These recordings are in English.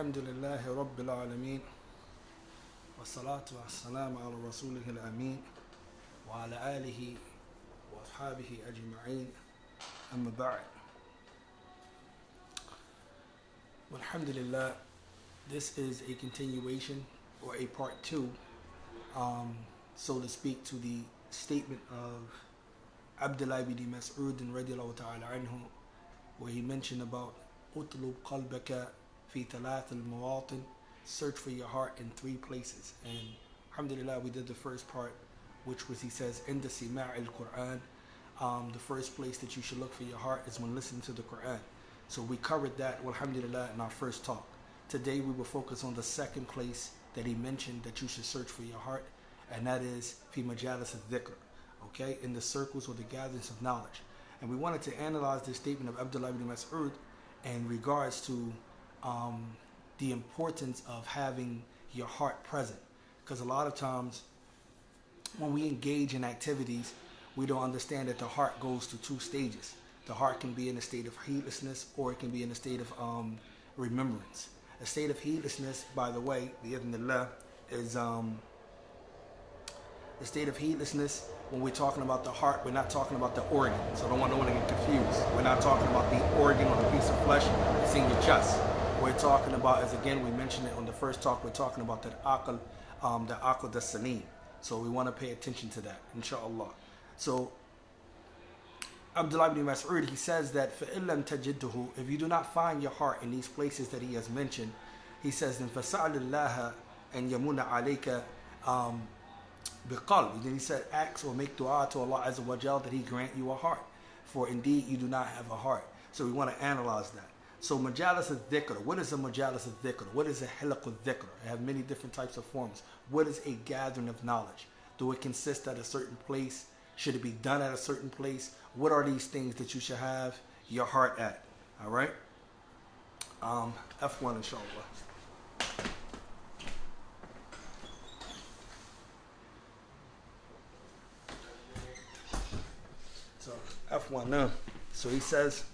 الحمد لله رب العالمين والصلاة والسلام على رسوله الأمين وعلى آله وأصحابه أجمعين أما بعد. Alhamdulillah, this is a continuation or a part two, so to speak, to the statement of Abdullah ibn Mas'ud radiallahu ta'ala anhu, where he mentioned about utlub qalbaka fi thalath al-mawatin, search for your heart in three places. And alhamdulillah, we did the first part, which was, he says, in the sima' al-Quran, the first place that you should look for your heart is when listening to the Quran. So we covered that, alhamdulillah, in our first talk. Today we will focus on the second place that he mentioned that you should search for your heart, and that is fi majalis al-dhikr, okay, in the circles or the gatherings of knowledge. And we wanted to analyze this statement of Abdullah ibn Mas'ud in regards to the importance of having your heart present. Because a lot of times when we engage in activities, we don't understand that the heart goes through two stages. The heart can be in a state of heedlessness, or it can be in a state of remembrance. A state of heedlessness, by the way, bi'idhnillah, is the state of heedlessness. When we're talking about the heart, we're not talking about the organ. So I don't want no one to get confused. We're not talking about the organ or the piece of flesh that's in your chest. We're talking about, as again we mentioned it on the first talk, we're talking about the aql das-salim. So we want to pay attention to that, inshallah. So Abdullah ibn Mas'ud, he says that فَإِن لَمْ تَجِدْهُ, if you do not find your heart in these places that he has mentioned, he says, then فَسَأْلِ اللَّهَ أَنْ يَمُنَ عَلَيْكَ بِقَلْبِ. Then he said, ask or make dua to Allah Azza wa Jal that he grant you a heart, for indeed you do not have a heart. So we want to analyze that. So majalis al-dhikr, what is a majalis al-dhikr? What is a hilaq al-dhikr? It have many different types of forms. What is a gathering of knowledge? Do it consist at a certain place? Should it be done at a certain place? What are these things that you should have your heart at? All right? F1 inshallah. So F1 now. So he says,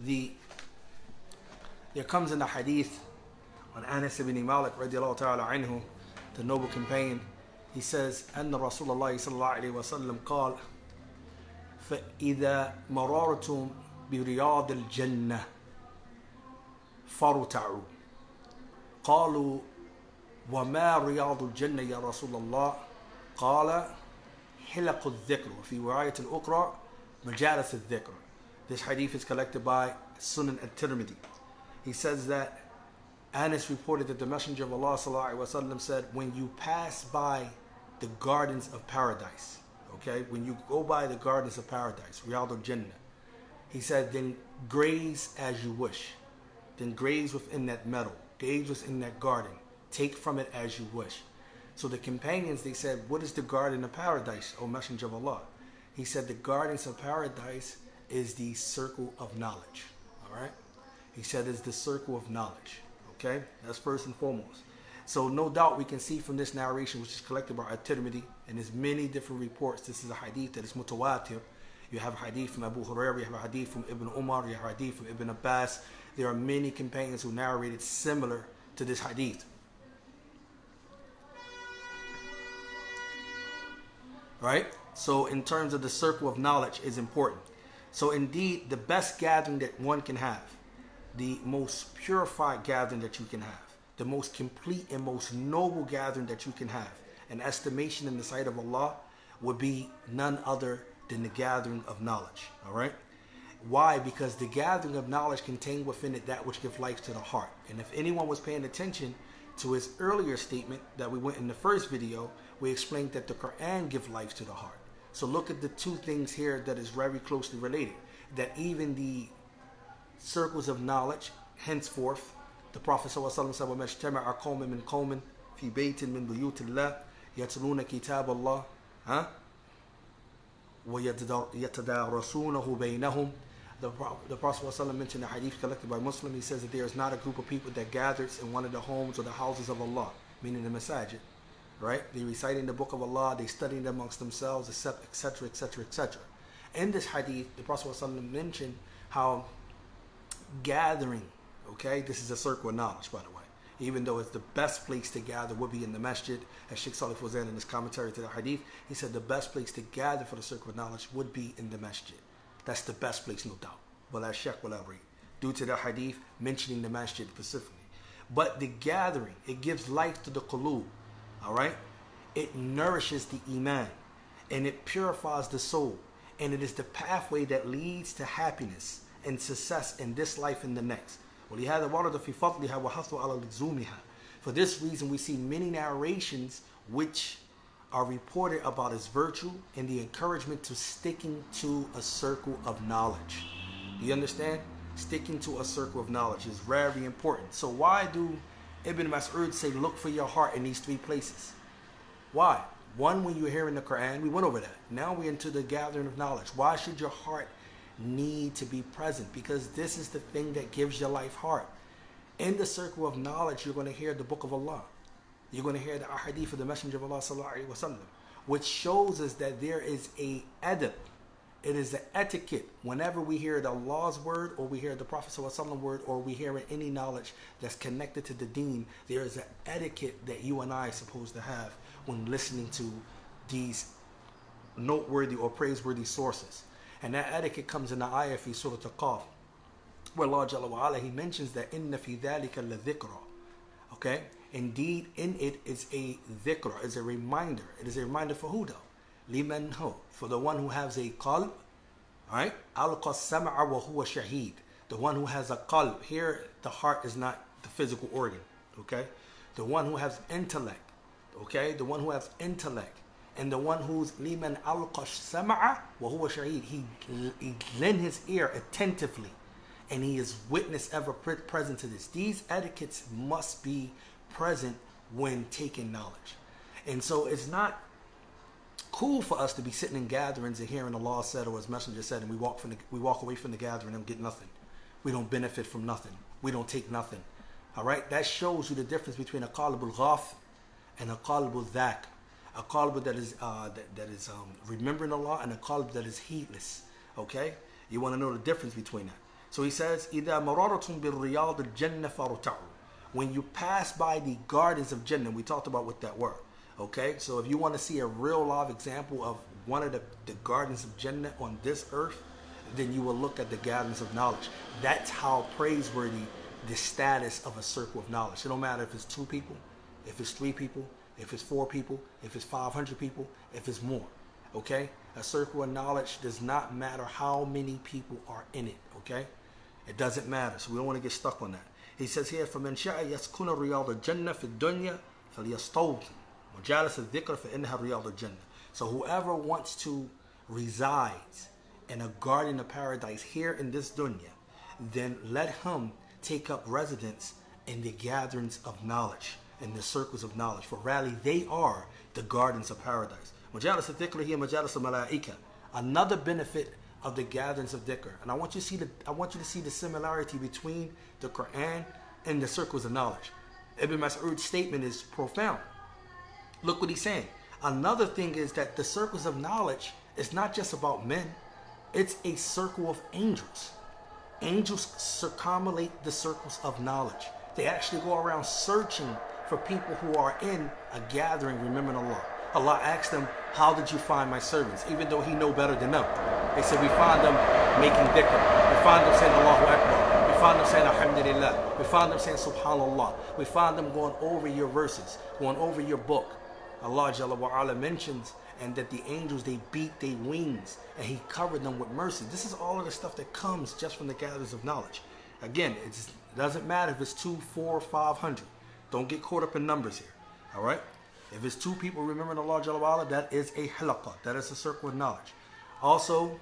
there comes in the hadith on Anas ibn Malik radiallahu ta'ala anhu, the noble companion. He says, أن رسول الله صلى الله عليه وسلم قال فإذا مررتم برياض الجنة فارتعوا قالوا وما رياض الجنة يا رسول الله قال حلق الذكر وفي رواية الأخرى مجالس الذكر. This hadith is collected by Sunan al-Tirmidhi. He says that Anas reported that the Messenger of Allah sallallahu alaihi wasallam said, when you pass by the gardens of paradise, okay, when you go by the gardens of paradise, Riyadh al-Jannah, he said, then graze as you wish. Then graze within that meadow, graze within that garden, take from it as you wish. So the companions, they said, what is the garden of paradise, O Messenger of Allah? He said, the gardens of paradise is the circle of knowledge. All right? He said it's the circle of knowledge. Okay? That's first and foremost. So no doubt we can see from this narration, which is collected by At-Tirmidhi, and there's many different reports. This is a hadith that is mutawatir. You have a hadith from Abu Hurairah, you have a hadith from Ibn Umar, you have a hadith from Ibn Abbas. There are many companions who narrated similar to this hadith. Right? So in terms of the circle of knowledge is important. So indeed, the best gathering that one can have, the most purified gathering that you can have, the most complete and most noble gathering that you can have, an estimation in the sight of Allah, would be none other than the gathering of knowledge. All right? Why? Because the gathering of knowledge contains within it that which gives life to the heart. And if anyone was paying attention to his earlier statement that we went in the first video, we explained that the Quran gives life to the heart. So look at the two things here that is very closely related. That even the circles of knowledge, henceforth, the Prophet ﷺ said, وَمَا اجْتَمَعَ قَوْمٍ مِّن قَوْمٍ فِي بَيْتٍ مِّن بُيُوتِ اللَّهِ يَتْلُونَ كِتَابَ اللَّهِ وَيَتَدَارَسُونَهُ بَيْنَهُمْ. The Prophet ﷺ mentioned a hadith collected by Muslim. He says that there is not a group of people that gathers in one of the homes or the houses of Allah, meaning the masajid. Right? They reciting the book of Allah, they studying amongst themselves, etc., etc., etc. In this hadith, the Prophet ﷺ mentioned how gathering, Okay, this is a circle of knowledge, by the way. Even though it's the best place to gather would be in the masjid, as Sheikh Salih Fawzan in his commentary to the hadith, he said the best place to gather for the circle of knowledge would be in the masjid. That's the best place, no doubt. But as Sheikh will elaborate, due to the hadith mentioning the masjid specifically. But the gathering, it gives life to the qulub, all right? It nourishes the iman, and it purifies the soul, and it is the pathway that leads to happiness and success in this life and the next. وَلِهَذَا وَرَدَ فِي فَضْلِهَا وَحَثُّ عَلَى لُزُومِهَا. For this reason, we see many narrations which are reported about its virtue and the encouragement to sticking to a circle of knowledge. Do you understand? Sticking to a circle of knowledge is very important. So why do Ibn Mas'ud say, look for your heart in these three places? Why? One, when you're hearing the Quran, we went over that. Now we're into the gathering of knowledge. Why should your heart need to be present? Because this is the thing that gives your life heart. In the circle of knowledge, you're going to hear the book of Allah. You're going to hear the ahadith of the Messenger of Allah sallallahu alaihi wasallam, which shows us that there is a adab. It is an etiquette. Whenever we hear the Allah's word, or we hear the Prophet sallallahu alaihi wasallam word, or we hear any knowledge that's connected to the deen, there is an etiquette that you and I are supposed to have when listening to these noteworthy or praiseworthy sources. And that etiquette comes in the ayah fi Surah Al-Qaf, where Allah Jalla wa Ala, He mentions that inna fi dhalika la dhikra. Okay? Indeed, in it is a dhikra, is a reminder. It is a reminder for who though? Liman ho, for the one who has a qalb. Alright? Alqa sam'a wa huwa shaheed. The one who has a qalb. Here, the heart is not the physical organ. Okay? The one who has intellect. Okay? The one who has intellect. And the one who's liman alqa sam'a wa huwa shaheed. He lend his ear attentively, and he is witness ever present to this. These etiquettes must be present when taking knowledge. And so it's not cool for us to be sitting in gatherings and hearing Allah said or His Messenger said, and we walk away from the gathering and get nothing. We don't benefit from nothing. We don't take nothing. All right? That shows you the difference between a qalb al-ghaf and a qalb al-dhak. A qalb that is remembering Allah, and a qalb that is heedless. Okay? You want to know the difference between that. So he says, إِذَا مَرَرَتُمْ بِالرِّيَاضِ الْجَنَّةِ فَارْتَعُوا. When you pass by the gardens of Jannah, we talked about what that were. Okay? So if you want to see a real live example of one of the gardens of Jannah on this earth, then you will look at the gardens of knowledge. That's how praiseworthy the status of a circle of knowledge. It don't matter if it's 2 people, if it's 3 people, if it's 4 people, if it's 500 people, if it's more. Okay? A circle of knowledge does not matter how many people are in it. Okay? It doesn't matter. So we don't want to get stuck on that. He says here, فَمَنْ شَاءَ يَسْكُنَ رِيَاضَ الْجَنَّةِ فِي الدُّنْيَا فَلْيَسْتَوْطِنْ وَجَالَسَ الذِّكْرَ فَإِنَّهَا رِيَاضُ الْجَنَّةِ. So whoever wants to reside in a garden of paradise here in this dunya, then let him take up residence in the gatherings of knowledge, in the circles of knowledge. For rally, they are the gardens of paradise. مَجَالَسَ الذِّكْرِ هِيَ مَجَالَسَ الْمَلَائِكَةِ. Another benefit of the gatherings of dhikr. And I want you to see the similarity between the Quran and the circles of knowledge. Ibn Mas'ud's statement is profound. Look what he's saying. Another thing is that the circles of knowledge is not just about men. It's a circle of angels. Angels circumambulate the circles of knowledge. They actually go around searching for people who are in a gathering remembering Allah. Allah asked them, how did you find my servants? Even though He know better than them. They said, we find them making dhikr. We find them saying Allahu Akbar. We find them saying Alhamdulillah. We find them saying Subhanallah. We find them going over your verses, going over your book. Allah Jalla wa Ala mentions, and that the angels, they beat their wings, and He covered them with mercy. This is all of the stuff that comes just from the gatherings of knowledge. Again, it doesn't matter if it's 2, 4, 500. Don't get caught up in numbers here. All right? If it's 2 people remembering Allah Jalla wa Ala, that is a halaqah. That is a circle of knowledge. Also,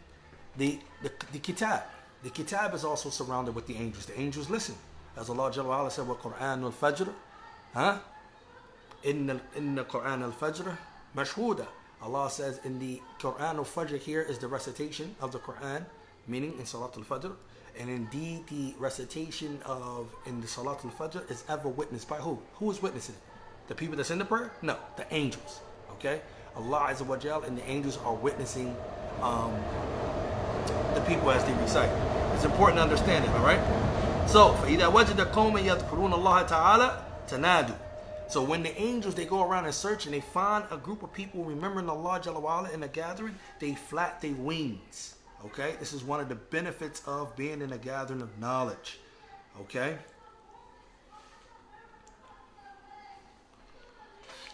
the kitab. The kitab is also surrounded with the angels. The angels listen. As Allah Jalla wa Ala said, وَقُرْآنُ الْفَجْرِ إِنَّ قُرْآنَ الْفَجْرِ مَشْهُودًا. Allah says in the Quran al-Fajr, here is the recitation of the Quran, meaning in Salat al-Fajr. And indeed, the recitation in the Salat al-Fajr is ever witnessed by who? Who is witnessing it? The people that's in the prayer? No, the angels. Okay? Allah Azza wa Jal and the angels are witnessing the people as they recite. It's important to understand it, alright? So, فَإِذَا وَجَدَ قَوْمًا يَذْكُرُونَ اللَّهَ تَعَالَى تَنَادُوا. So when the angels, they go around and search and they find a group of people remembering Allah Jalla wa'ala in a gathering, they flap their wings. Okay? This is one of the benefits of being in a gathering of knowledge. Okay?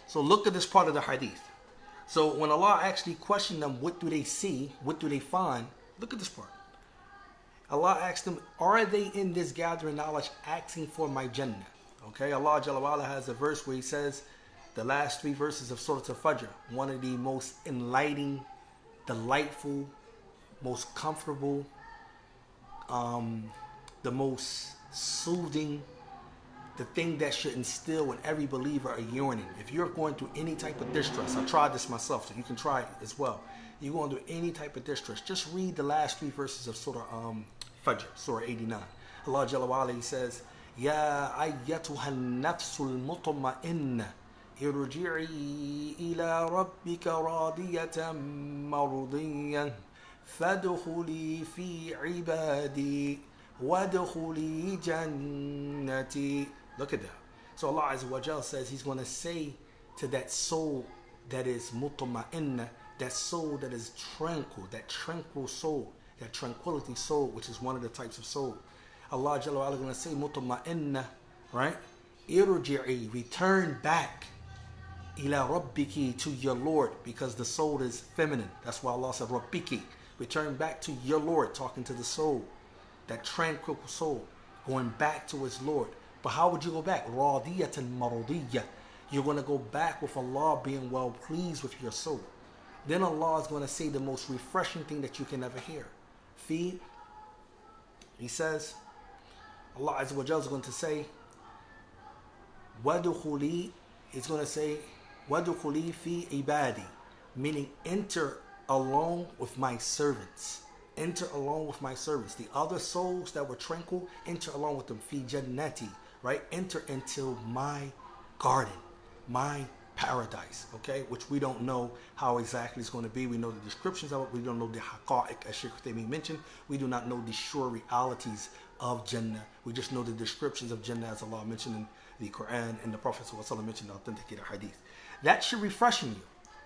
So look at this part of the hadith. So when Allah actually questioned them, what do they see? What do they find? Look at this part. Allah asked them, are they in this gathering knowledge asking for my Jannah? Okay, Allah Jalla wa'ala has a verse where He says, the last 3 verses of Surah Al-Fajr, one of the most enlightening, delightful, most comfortable, the most soothing, the thing that should instill in every believer a yearning. If you're going through any type of distress, I tried this myself, so you can try it as well. You're going through any type of distress, just read the last 3 verses of Surah Fajr, Surah 89. Allah Jalla wa'ala, He says, يا أيتها النفس المطمئنة ارجعي إلى ربك راضية مرضية فادخلي في عبادي وادخلي جنتي. Look at that. So Allah Azza wa Jal says He's going to say to that soul that is mutma'inna, that soul that is tranquil, that tranquil soul, that tranquility soul, which is one of the types of soul. Allah Jalla wa'ala going to say mutma'inna, right? Irji'i, return back. Ila rabbiki, to your Lord, because the soul is feminine. That's why Allah said rabbiki. Return back to your Lord, talking to the soul. That tranquil soul, going back to its Lord. But how would you go back? Radiyatan maradiyya. You're going to go back with Allah being well pleased with your soul. Then Allah is going to say the most refreshing thing that you can ever hear. He says, Allah Azza wa Jalla is going to say, Wadukhuli, it's going to say, Wadukhuli fi ibadi, meaning enter along with my servants. Enter along with my servants. The other souls that were tranquil, enter along with them. Fi jannati, right? Enter into my garden, my paradise, okay? Which we don't know how exactly it's going to be. We know the descriptions of it. We don't know the haqa'iq, as Shaykh Uthaymeen mentioned. We do not know the sure realities of Jannah. We just know the descriptions of Jannah as Allah mentioned in the Quran and the Prophet ﷺ mentioned in authenticated hadith. That should refreshen you.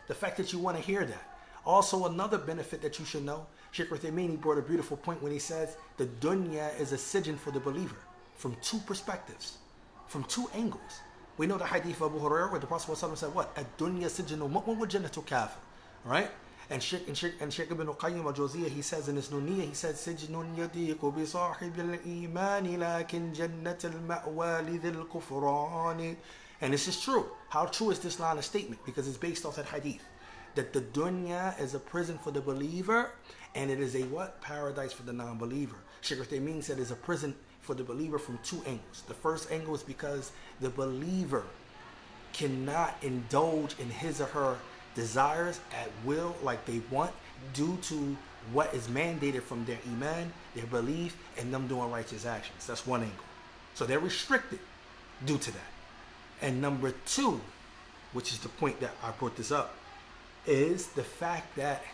The fact that you want to hear that. Also, another benefit that you should know, Shaykh Uthaymeen, he brought a beautiful point when he says the dunya is a sijn for the believer from 2 perspectives, from 2 angles. We know the hadith of Abu Hurairah where the Prophet ﷺ said what? Ad-dunya sijnu mu'min wa jannatu kafir. Right? And Shaykh Ibn Qayyim al-Jawziyah, he says in his Nuniyah, he says, Sijnun yadiku bi sahib al-imani lakin jannat al-ma'wa lidhil kufrani. And this is true. How true is this line of statement? Because it's based off that hadith. That the dunya is a prison for the believer, and it is a what? Paradise for the non-believer. Shaykh Uthaymeen said it's a prison for the believer from 2 angles. The first angle is because the believer cannot indulge in his or her desires at will like they want due to what is mandated from their iman, their belief, and them doing righteous actions. That's one angle. So they're restricted due to that. And number 2, which is the point that I brought this up, is the fact that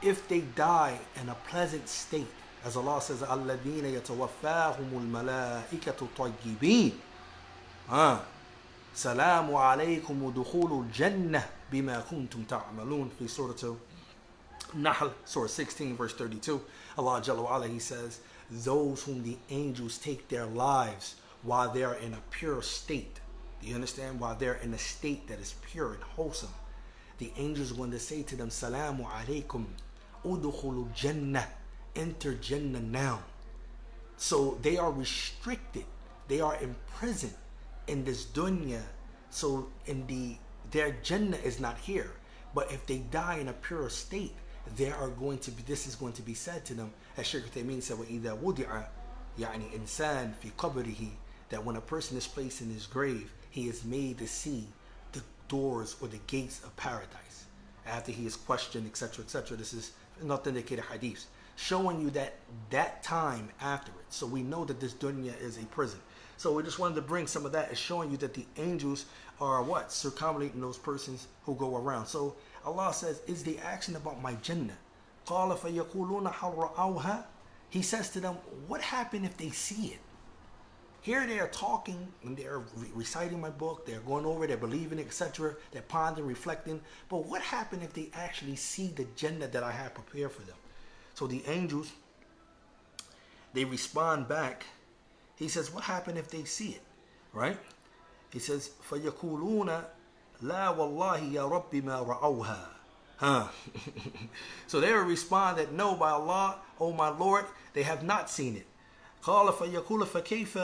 if they die in a pleasant state, as Allah says, الَّذِينَ يَتَوَفَّاهُمُ الْمَلَائِكَةُ طَيِّبِينَ سَلَامُ عَلَيْكُمُ دُخُولُ الْجَنَّةِ بِمَا كُنْتُمْ تَعْمَلُونَ في Surah Nahl, Surah 16, verse 32. Allah Jalla wa'ala, He says, those whom the angels take their lives while they are in a pure state. Do you understand? While they're in a state that is pure and wholesome. The angels are going to say to them, Salamu alaykum, udkhulu jannah, enter Jannah now. So they are restricted. They are imprisoned in this dunya. So their Jannah is not here. But if they die in a pure state, this is going to be said to them. As Shaykh Uthaymeen said, وَإِذَا وُدِعَ يعني إِنسان في قبره, that when a person is placed in his grave, he is made to see the doors or the gates of paradise. After he is questioned, etc., etc. This is an authenticated hadith, showing you that time afterwards. So we know that this dunya is a prison. So we just wanted to bring some of that as showing you that the angels are what? Circumambulating those persons who go around. So Allah says, is the action about my Jannah? قَالَ فَيَقُولُونَ هَلْ رَأَوْهَا. He says to them, what happened if they see it? Here they are talking and they're reciting my book. They're going over, they're believing, etc. They're pondering, reflecting. But what happened if they actually see the Jannah that I have prepared for them? So the angels, they respond back. He says, what happened if they see it? Right? He says, فَيَقُولُونَ لَا وَاللَّهِ يَا رَبِّ مَا رَأَوْهَا. So they will respond that no, by Allah, oh my Lord, they have not seen it. قال فيقول فكيف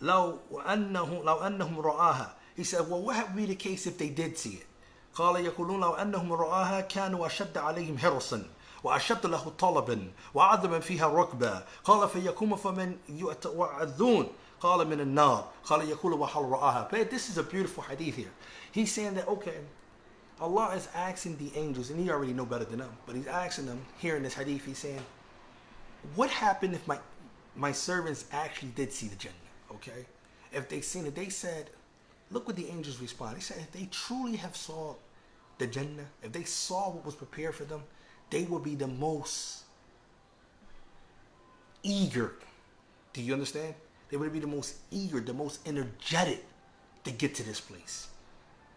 لو أنهم رآها. He said, well, what would be the case if they did see it? قال يقولون لو أنهم رآها كانوا أشد عليهم حرصا وأشد له طلبا وعظما فيها ركبا. قال فيقوم فمن يعذون قال من النار. قال يقول وهل رآها. But this is a beautiful hadith here. He's saying that, okay, Allah is asking the angels, and he already know better than them, but he's asking them here in this hadith, he's saying, what happened if my servants actually did see the Jannah? Okay, if they seen it, they said, look what the angels respond. They said if they truly have saw the Jannah, if they saw what was prepared for them, they would be the most eager. Do you understand? They would be the most eager, the most energetic to get to this place.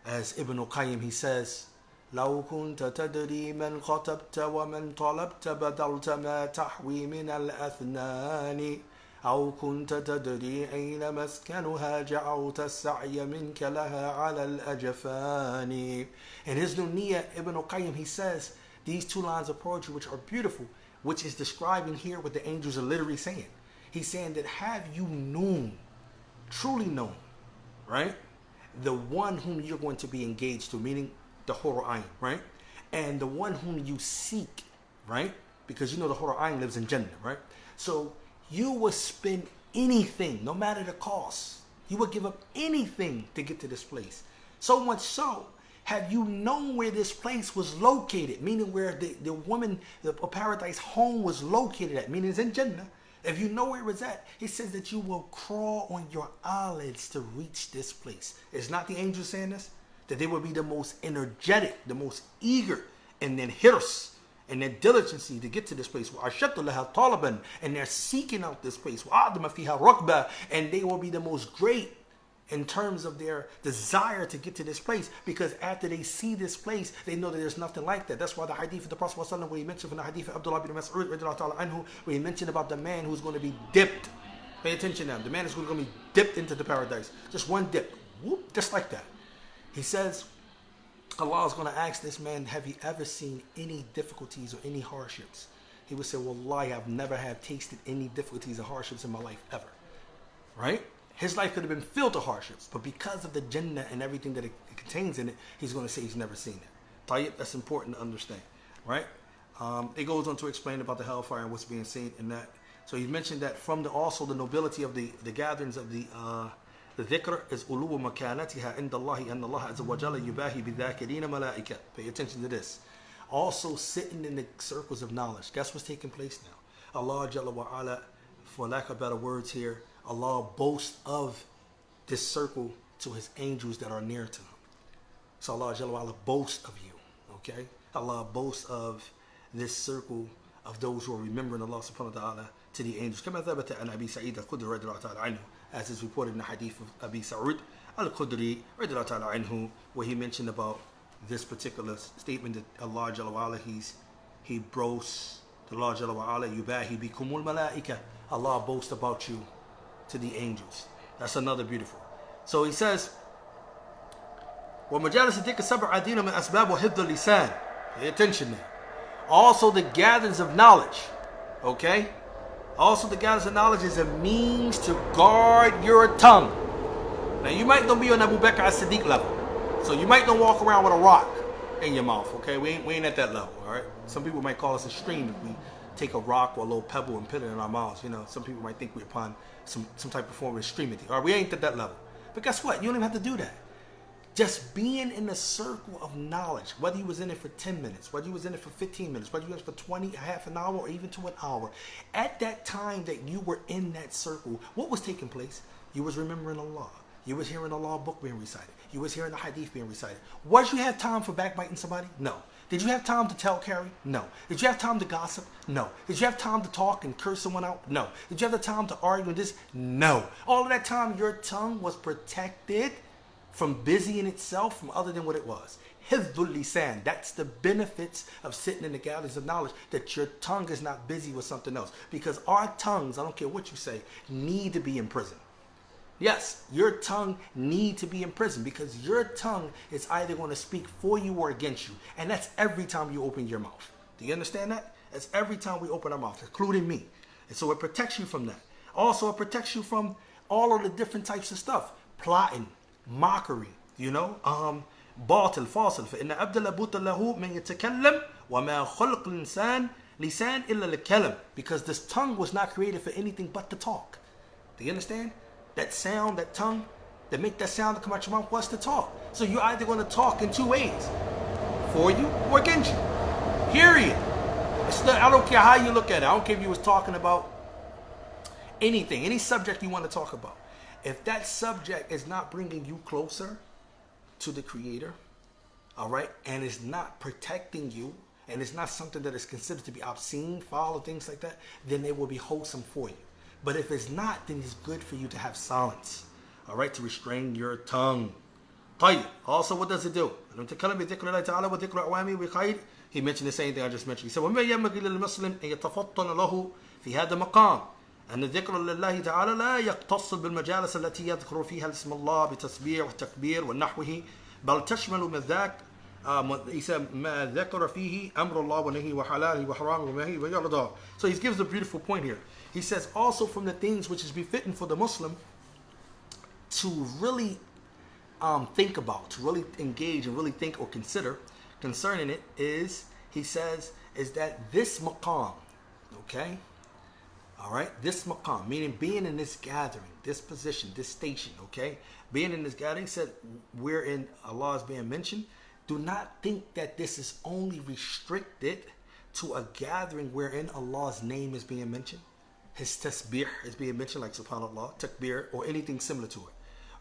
As Ibn al-Qayyim, he says, لو كنت تدري من خطبت ومن طلبت بدلت ما تحوي من الأثنان أو كنت تدري أين مسكنها جعلت السعي منك لها على الأجفان. In his Nuniyah, Ibn al-Qayyim, he says these two lines of poetry which are beautiful, which is describing here what the angels are literally saying. He's saying that have you known, truly known, right, the one whom you're going to be engaged to, meaning the Hur Ayn, right? And the one whom you seek, right? Because you know the Hur Ayn lives in Jannah, right? So you will spend anything, no matter the cost. You will give up anything to get to this place. So much so, have you known where this place was located? Meaning where the woman, the paradise home was located at, meaning it's in Jannah. If you know where it was at, he says that you will crawl on your eyelids to reach this place. It's not the angels saying this? That they will be the most energetic, the most eager, and then hirs, and then diligency to get to this place. And they're seeking out this place. And they will be the most great in terms of their desire to get to this place, because after they see this place, they know that there's nothing like that. That's why the hadith of the Prophet ﷺ, where he mentioned from the hadith of Abdullah bin Mas'ud, where he mentioned about the man who's going to be dipped. Pay attention now. The man is going to be dipped into the paradise. Just one dip. Whoop, just like that. He says, Allah is going to ask this man, have you ever seen any difficulties or any hardships? He would say, Wallahi, I've never have tasted any difficulties or hardships in my life ever. Right? His life could have been filled with hardships, but because of the Jannah and everything that it contains in it, he's going to say he's never seen it. Tayyib, that's important to understand, right? It goes on to explain about the hellfire and what's being seen in that. So he mentioned that from also the nobility of the gatherings of the dhikr is uluwa makanatiha inda Allahi anna Allah azza wa jalla yubahi bidhakirina malaika. Pay attention to this. Also sitting in the circles of knowledge. Guess what's taking place now? Allah Jalla wa ala, for lack of better words here, Allah boasts of this circle to his angels that are near to him. So Allah Jalla wa ala boasts of you. Okay? Allah boasts of this circle of those who are remembering Allah subhanahu wa ta'ala to the angels. كما ثبت عن أبي سعيد الخدري رضي الله تعالى عنه, as is reported in the hadith of Abi Sa'ud al-Khudri رضي الله تعالى عنه, where he mentioned about this particular statement that Allah Jalla wa ala, he boasts, the Allah Jalla wa ala, yubahi bikumul malaika, Allah boasts about you to the angels. That's another beautiful. So he says, وَمَجَالِسِ تِلْكَ السَّبْعِ عَدِينَ مِنْ أَسْبَابِ وَحِفْظِ اللِّسَانِ. Pay attention there. Also the gatherings of knowledge. Okay? Also the gatherings of knowledge is a means to guard your tongue. Now you might not be on Abu Bakr as-Siddiq level. So you might not walk around with a rock in your mouth. Okay? We ain't at that level. Alright? Some people might call us extreme if we take a rock or a little pebble and put it in our mouths. You know, some people might think we're upon some type of form of extremity. All right, we ain't at that level. But guess what? You don't even have to do that. Just being in the circle of knowledge, whether you was in it for 10 minutes, whether you was in it for 15 minutes, whether you was for 20, half an hour, or even to an hour, at that time that you were in that circle, what was taking place? You was remembering Allah. You was hearing Allah book being recited. You was hearing the hadith being recited. Was you have time for backbiting somebody? No. Did you have time to tell Carrie? No. Did you have time to gossip? No. Did you have time to talk and curse someone out? No. Did you have the time to argue with this? No. All of that time, your tongue was protected from busying itself from other than what it was. Hifdhul lisan. That's the benefits of sitting in the galleries of knowledge, that your tongue is not busy with something else. Because our tongues, I don't care what you say, need to be in prison. Yes, your tongue need to be in prison, because your tongue is either going to speak for you or against you. And that's every time you open your mouth. Do you understand that? That's every time we open our mouth, including me. And so it protects you from that. Also, it protects you from all of the different types of stuff. Plotting, mockery, باطل فاصل فإن عبد لابد له من يتكلم وما خلق الإنسان لسان إلا الكلام, because this tongue was not created for anything but to talk. Do you understand? That sound, that tongue, that make that sound to come out your mouth was to talk. So you're either going to talk in two ways, for you or against you. Period. I don't care how you look at it. I don't care if you was talking about anything, any subject you want to talk about. If that subject is not bringing you closer to the Creator, all right, and it's not protecting you, and it's not something that is considered to be obscene, foul, or things like that, then it will be wholesome for you. But if it's not, then it's good for you to have silence, all right, to restrain your tongue. طيب. Also, what does it do? He mentioned the same thing I just mentioned. He said, وَمَا يَنبَغِي لِلْمُسْلِمِ أَن يَتَفَطَّنَ لَهُ فِي هَذَا مَقَامٍ أن الذكر لله تعالى لا يقتص بالمجالس التي يذكر فيها اسم الله بتسبيح وتكبير ونحوه، بل تشمل من ذاك ما ذكر فيه أمر الله ونهي وحلاله وحرامه ونهي ويرضاه. So he gives a beautiful point here. He says also from the things which is befitting for the Muslim to really think about, to really engage and really think or consider concerning it is, he says, is that this maqam, okay? All right, this maqam, meaning being in this gathering, this position, this station, okay? Being in this gathering, said wherein Allah is being mentioned, do not think that this is only restricted to a gathering wherein Allah's name is being mentioned. His tasbih is being mentioned, like subhanallah, takbir, or anything similar to it.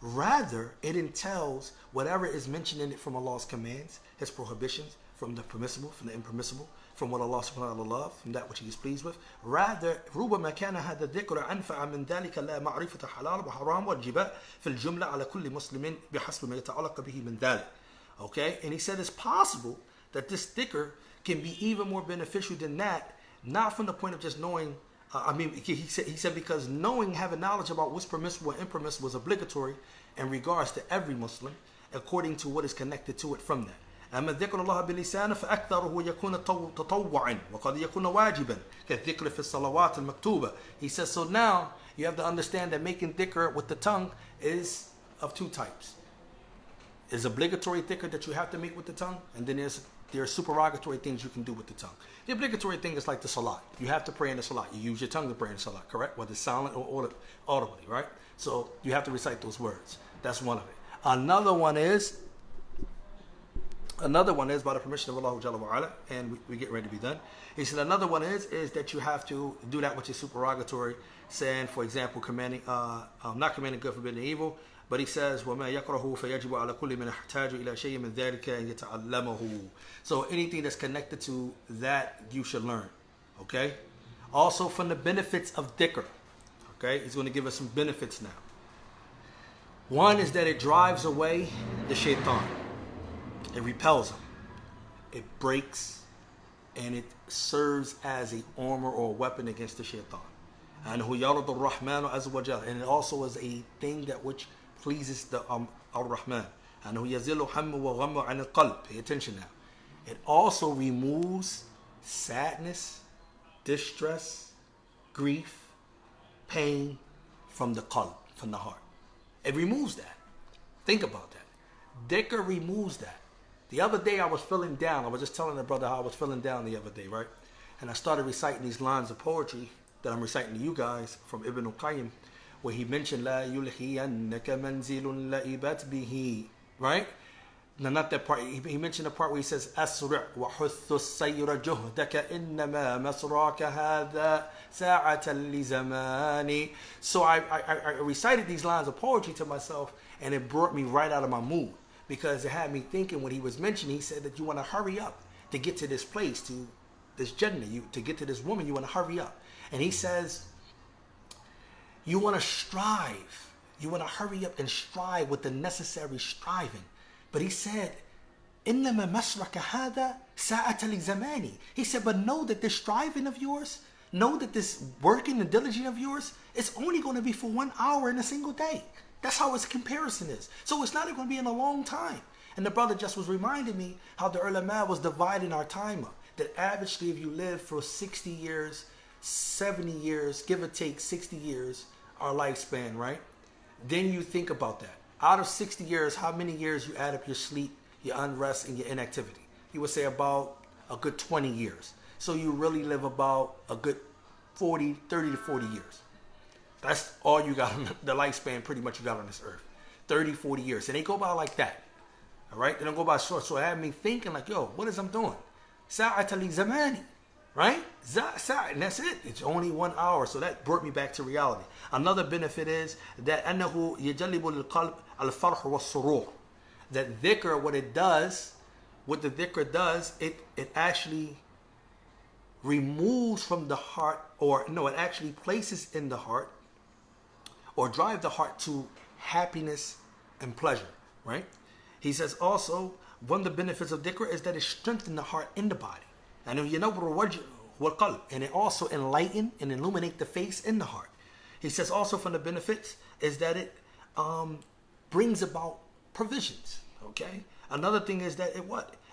Rather, it entails whatever is mentioned in it from Allah's commands, His prohibitions, from the permissible, from the impermissible, from what Allah subhanahu wa ta'ala loves, from that which He is pleased with. Rather, ربما كان هذا الذكر أنفع من ذلك لا معرفة حلال وحرام والجباء في الجملة على كل مسلم بحسب ما يتعلق به من ذلك. Okay, and he said it's possible that this dhikr can be even more beneficial than that, not from the point of just knowing. He said because knowing, having knowledge about what's permissible and impermissible is obligatory in regards to every Muslim, according to what is connected to it from that. أما ذكر الله بلسانه فأكثره يكون تطوعا وقد يكون واجبا كالذكر في الصلوات المكتوبة. He says, so now you have to understand that making dhikr with the tongue is of two types. There's obligatory dhikr that you have to make with the tongue, and then there's supererogatory things you can do with the tongue. The obligatory thing is like the salat. You have to pray in the salat. You use your tongue to pray in the salat, correct? Whether it's silent or audibly, right? So you have to recite those words. That's one of it. Another one is by the permission of Allah Jalla wa Ala, and we get ready to be done. He said another one is that you have to do that which is supererogatory, saying, for example, not commanding good, forbidding evil. But he says, وَمَا يَكْرَهُ فَيَجِبُ عَلَى كُلِّ مَنْ يَحْتَاجُ إِلَى شَيْءٍ مِنْ ذَلِكَ أَنْ يَتَعَلَّمَهُ. So anything that's connected to that, you should learn. Okay? Also from the benefits of dhikr. Okay? He's going to give us some benefits now. One is that it drives away the shaitan. It repels him. It breaks, and it serves as an armor or a weapon against the shaitan. And it also is a thing that which pleases the Ar-Rahman. Pay attention now. It also removes sadness, distress, grief, pain from the qalb, from the heart. It removes that. Think about that. Dhikr removes that. The other day I was feeling down. I was just telling the brother how I was feeling down the other day, right? And I started reciting these lines of poetry that I'm reciting to you guys from Ibn al-Qayyim, where he mentioned La yulhiyannaka manzilun la'ibat bihi, right? No, not that part. He mentioned the part where he says Asri' wa huthu sayra juhdaka innama masraka hadha sa'atan li zamani. So I recited these lines of poetry to myself, and it brought me right out of my mood, because it had me thinking when he was mentioning, he said that you want to hurry up, to get to this place, to this Jannah, to get to this woman, you want to hurry up. And he says, you want to strive. You want to hurry up and strive with the necessary striving. But he said, إِنَّمَا مَسْرَكَ هَذَا سَاعَةَ لِزَمَانِ. He said, but know that this striving of yours, know that this working and diligence of yours, it's only going to be for 1 hour in a single day. That's how its comparison is. So it's not going to be in a long time. And the brother just was reminding me how the ulama was dividing our time up. That averagely if you live for 60 years, 70 years, give or take 60 years, our lifespan, right? Then you think about that. Out of 60 years, how many years you add up your sleep, your unrest, and your inactivity? You would say about a good 20 years. So you really live about a good 30 to 40 years. That's all you got on the lifespan pretty much you got on this earth. 30, 40 years. And they go by like that. All right? They don't go by short. So it had me thinking like, yo, what is I'm doing? Sa'at li zamani. Right? And that's it. It's only 1 hour. So that brought me back to reality. Another benefit is that أنه يجلب للقلب الفرح والسرور. That dhikr, what the dhikr does, it actually removes from the heart, or no, it actually places in the heart, or drive the heart to happiness and pleasure, right? He says also, one of the benefits of dhikr is that it strengthens the heart and the body. And it also enlighten and illuminate the face and the heart. He says also from the benefits is that it brings about provisions, okay? Another thing is that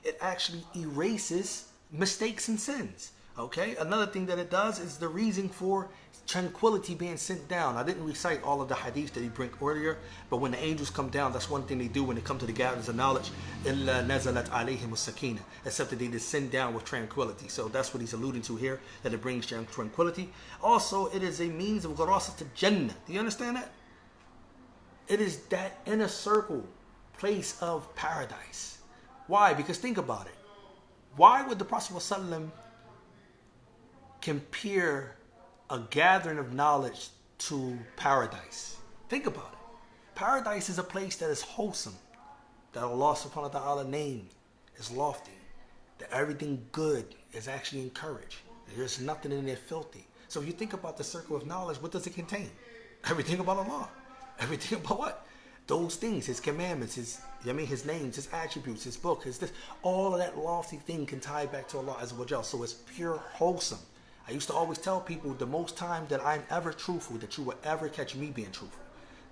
it actually erases mistakes and sins, okay? Another thing that it does is the reason for tranquility being sent down. I didn't recite all of the hadiths that he bring earlier, but when the angels come down, that's one thing they do when they come to the gatherings of knowledge. إِلَّا نَزَلَتْ عَلَيْهِمُ السَّكِينَةِ. Except that they descend down with tranquility. So that's what he's alluding to here, that it brings tranquility. Also, it is a means of gharasat to Jannah. Do you understand that? It is that inner circle, place of paradise. Why? Because think about it. Why would the Prophet ﷺ compare a gathering of knowledge to paradise? Think about it. Paradise is a place that is wholesome, that Allah subhanahu wa ta'ala name is lofty, that everything good is actually encouraged. There's nothing in there filthy. So if you think about the circle of knowledge, what does it contain? Everything about Allah. Everything about what? Those things, His commandments, His names, His attributes, His book, His this. All of that lofty thing can tie back to Allah Azza wa Jal. So it's pure wholesome. I used to always tell people the most time that I'm ever truthful, that you will ever catch me being truthful.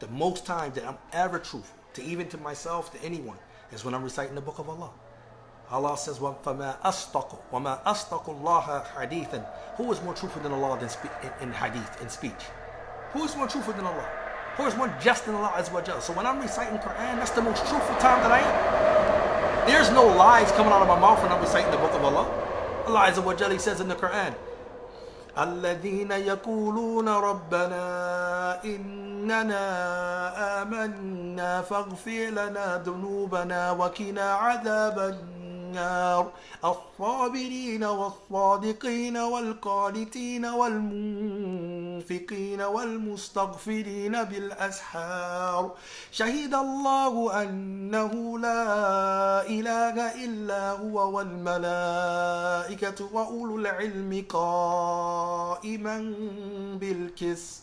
The most time that I'm ever truthful, to myself, to anyone, is when I'm reciting the book of Allah. Allah says, وَمَا أَصْدَقُ اللَّهَ حَدِيثًا. Who is more truthful than Allah in hadith, in speech? Who is more truthful than Allah? Who is more just than Allah Azza wa Jal? So when I'm reciting Quran, that's the most truthful time that I am. There's no lies coming out of my mouth when I'm reciting the book of Allah. Allah Azza wa Jal, He says in the Quran, الذين يقولون ربنا إننا آمنا فاغفر لنا ذنوبنا وقنا عذاب النار الصابرين والصادقين والقانتين والمنفقين والمستغفرين بالأسحار شهد الله أنه لا إله إلا هو والملائكة وأولو العلم قائما بالقسط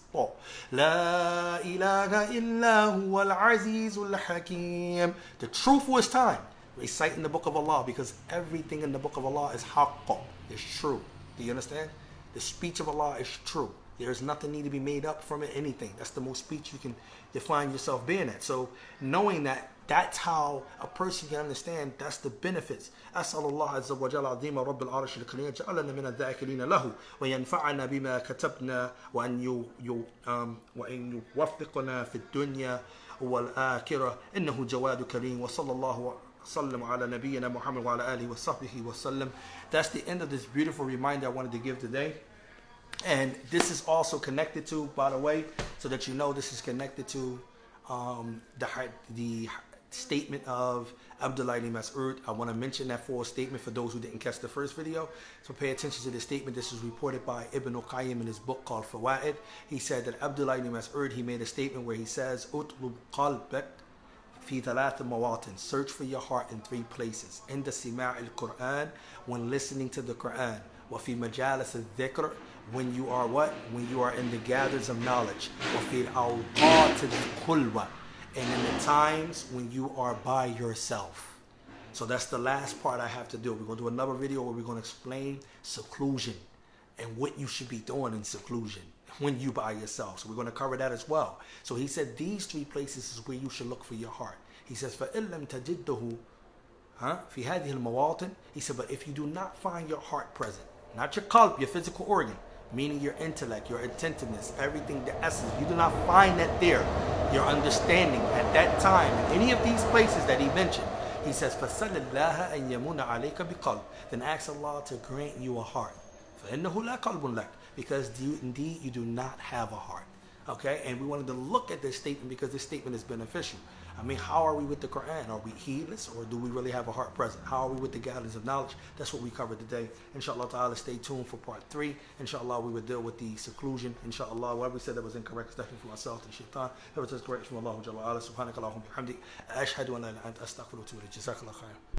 لا إله إلا هو العزيز الحكيم. The truthfulest time reciting the book of Allah, because everything in the book of Allah is haqq, is true. Do you understand? The speech of Allah is true. There's nothing need to be made up from it, anything. That's the most speech you can define yourself being at. So knowing that, that's how a person can understand, that's the benefits. أسأل الله عز وجل عظيم رب العرش الكريم جعلنا من الذاكرين له وينفعنا بما كتبنا وأن يوفقنا في الدنيا والآخرة إنه جواد كريم وصلى الله وسلم على نبينا محمد وعلى آله وصحبه وسلم. That's the end of this beautiful reminder I wanted to give today. And this is also connected to, by the way, so that you know, this is connected to the statement of Abdullah ibn Mas'ud. I want to mention that full statement for those who didn't catch the first video. So pay attention to this statement. This is reported by Ibn al-Qayyim in his book called Fawaid. He said that Abdullah ibn Mas'ud, he made a statement where he says, "Utlub qalbak في ثلاث مواطن. Search for your heart in 3 places. عند سماع القرآن, when listening to the Quran. وفي مجالس الذكر, when you are what? When you are in the gathers of knowledge. وفي الأوقات الخلوة, and in the times when you are by yourself. So that's the last part I have to do. We're going to do another video where we're going to explain seclusion and what you should be doing in seclusion when you by yourself. So we're going to cover that as well. So he said these 3 places is where you should look for your heart. He says, فَإِن لَمْ تَجِدَّهُ في هذه المواطن. He said, but if you do not find your heart present, not your qalb, your physical organ, meaning your intellect, your attentiveness, everything, the essence, you do not find that there, your understanding at that time, in any of these places that he mentioned, he says, فَسَلِ اللَّهَ أَن يَمُنَ عَلَيْكَ بِقَلْبٍ. Then ask Allah to grant you a heart. فَإِنَّهُ لَا قَلْبٌ لَكَ. Because indeed you do not have a heart. Okay? And we wanted to look at this statement because this statement is beneficial. I mean, how are we with the Quran? Are we heedless, or do we really have a heart present? How are we with the guidance of knowledge? That's what we covered today. Inshallah ta'ala, stay tuned for part 3. Inshallah, we will deal with the seclusion. Inshallah, whatever we said that was incorrect is definitely from myself and shaitan. Whoever says correct from Allah, subhanaka Allahumma bihamdik. Ashhadu an la ilaha illa anta astaghfiruka wa atubu ilayk. Jazakallah khair.